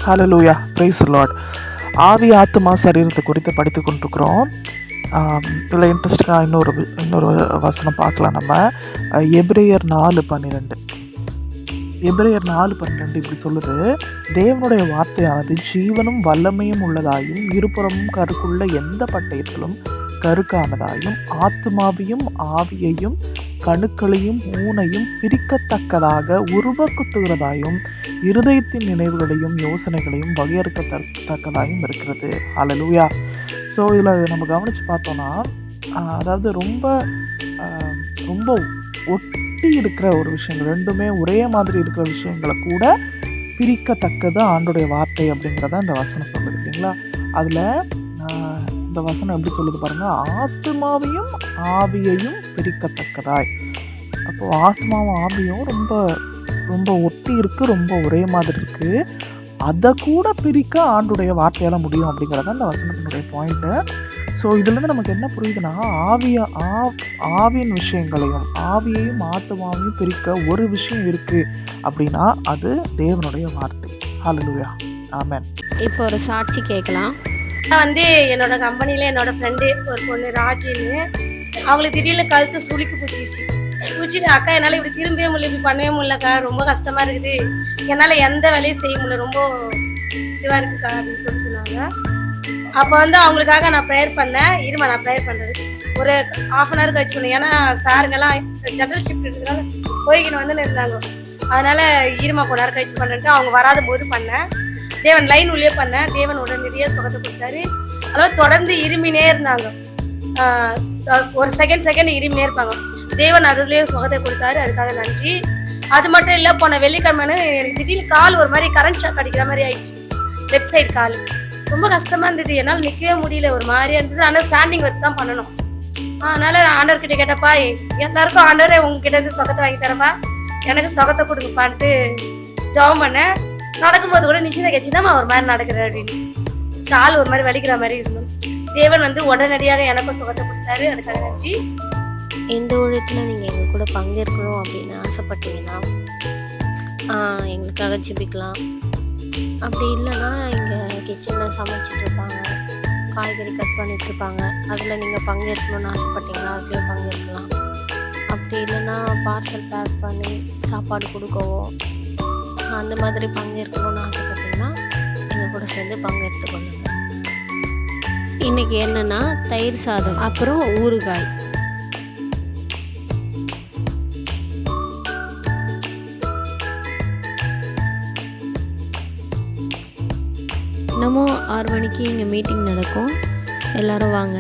Hallelujah, praise the Lord. ஆவி ஆத்துமா சரீரத்தை குறித்து படித்து கொண்டிருக்கிறோம். இதில் இன்ட்ரெஸ்டிங்காக இன்னொரு வசனம் பார்க்கலாம். நம்ம எபிரேயர் 4:12 எபிரேயர் 4:12 இப்படி சொல்லுது: தேவனுடைய வார்த்தையானது ஜீவனும் வல்லமையும் உள்ளதாயும் இருபுறமும் கருக்குள்ள எந்த பட்டயத்திலும் கருக்கானதாயும் ஆத்துமாவையும் ஆவியையும் கணுக்களையும் ஊனையும் பிரிக்கத்தக்கதாக உருவக்குத்துகிறதாயும் இருதயத்தின் நினைவுகளையும் யோசனைகளையும் வகையறுக்கத்தக்கதாயும் இருக்கிறது. ஹல்லேலூயா. ஸோ இதில் நம்ம கவனித்து பார்த்தோன்னா, அதாவது ரொம்ப ரொம்ப ஒட்டி இருக்கிற ஒரு விஷயங்கள், ரெண்டுமே ஒரே மாதிரி இருக்கிற விஷயங்களை கூட பிரிக்கத்தக்கது ஆண்டுடைய வார்த்தை அப்படிங்கிறத இந்த வசனம் சொல்லுது இல்லைங்களா. அதில் இந்த வசனம் எப்படி சொல்லுது பாருங்கள்: ஆத்மாவையும் ஆவியையும் பிரிக்கத்தக்கதாய். அப்போது ஆத்மாவும் ஆவியும் ரொம்ப ரொம்ப ஒட்டி இருக்குது, ரொம்ப ஒரே மாதிரி இருக்குது. அதை கூட பிரிக்க ஆண்டுடைய வார்த்தையால் முடியும் அப்படிங்கிறத இந்த வசனத்தினுடைய பாயிண்ட்டு. ஸோ இதுலேருந்து நமக்கு என்ன புரியுதுன்னா, ஆவியின் விஷயங்களையும் ஆவியையும் ஆத்மாவையும் பிரிக்க ஒரு விஷயம் இருக்குது அப்படின்னா அது தேவனுடைய வார்த்தை. ஹல்லேலூயா, ஆமென். இப்போ ஒரு சாட்சி கேட்கலாம். என்னோட கம்பெனியில் என்னோட ஃப்ரெண்டு ஒரு பொண்ணு ராஜின்னு, அவங்களுக்கு திடீர்னு கழுத்து சுளிக்கு பூச்சின்னு, அக்கா என்னால் இப்படி திரும்பவே முடியல, இப்படி பண்ணவே முடியலக்கா, ரொம்ப கஷ்டமாக இருக்குது, என்னால் எந்த வேலையும் செய்ய முடியல, ரொம்ப இதுவாக இருக்குக்கா அப்படின்னு சொன்னாங்க. அப்போ அவங்களுக்காக நான் ப்ரேயர் பண்ணேன். இருமா, நான் ப்ரேயர் பண்ணுறது ஒரு 1/2 hour கழிச்சு பண்ணேன். ஏன்னா சாருங்கெல்லாம் ஜென்ரல் ஷிஃப்ட் இருக்கிறதுனால போய்கின்னு இருந்தாங்க. அதனால் இருமா கொஞ்ச நேரம் கழிச்சு பண்ணேன்ட்டு அவங்க வராத போது பண்ணேன். தேவன் லைன் உள்ளே பண்ணேன். தேவன் உடனடியே சுகத்தை கொடுத்தாரு. அதாவது தொடர்ந்து இருமினே இருந்தாங்க. ஒரு செகண்ட் இருமினே இருப்பாங்க. தேவன் அதுலேயே சுகத்தை கொடுத்தாரு. அதுக்காக நன்றி. அது மட்டும் இல்லை, போன வெள்ளிக்கிழமைன்னு எனக்கு திடீர்னு கால் ஒரு மாதிரி கரண்ட் ஷாக் அடிக்கிற மாதிரி ஆயிடுச்சு. லெஃப்ட் சைடு கால் ரொம்ப கஷ்டமாக இருந்தது. என்னால் நிற்கவே முடியல, ஒரு மாதிரியா இருந்தது. ஆனால் ஸ்டாண்டிங் வச்சு தான் பண்ணணும். அதனால் ஆண்டவர்கிட்ட கேட்டப்பா, எல்லாருக்கும் ஆண்டவரே உங்ககிட்ட இருந்து சுகத்தை வாங்கி தரப்பா, எனக்கு சுகத்தை கொடுங்கப்பான்ட்டு ஜெபம் பண்ணேன். நடக்கும்போது கூட நிச்சயம் கட்சிதான் ஒரு மாதிரி நடக்கிறேன் அப்படின்னு, கால் ஒரு மாதிரி வலிக்கிற மாதிரி இருந்தோம். தேவன் உடனடியாக எனக்கும் சுகத்தை கொடுத்தாரு. அதுக்காக நன்றி. எந்த ஊழியத்தில் நீங்கள் எங்கள் கூட பங்கேற்கணும் அப்படின்னு ஆசைப்பட்டீங்கன்னா எங்களுக்காக ஜெபிக்கலாம். அப்படி இல்லைன்னா எங்கள் கிச்சனில் சமைச்சிட்டு இருப்பாங்க, காய்கறி கட் பண்ணிட்டு இருப்பாங்க, அதில் நீங்கள் பங்கேற்கணும்னு ஆசைப்பட்டீங்கன்னா அதுலேயும் பங்கேற்கலாம். அப்படி இல்லைன்னா பார்சல் பேக் பண்ணி சாப்பாடு கொடுக்கவோ அந்த மாதிரி பங்கேற்கணும்னு ஆசைப்பட்டீங்கன்னா எங்கள் கூட சேர்ந்து பங்கெடுத்துக்கொள்ளுங்க. இன்றைக்கி என்னென்னா தயிர் சாதம், அப்புறம் ஊறுகாய். இன்னமும் 6 மணிக்கு இங்கே மீட்டிங் நடக்கும். எல்லோரும் வாங்க.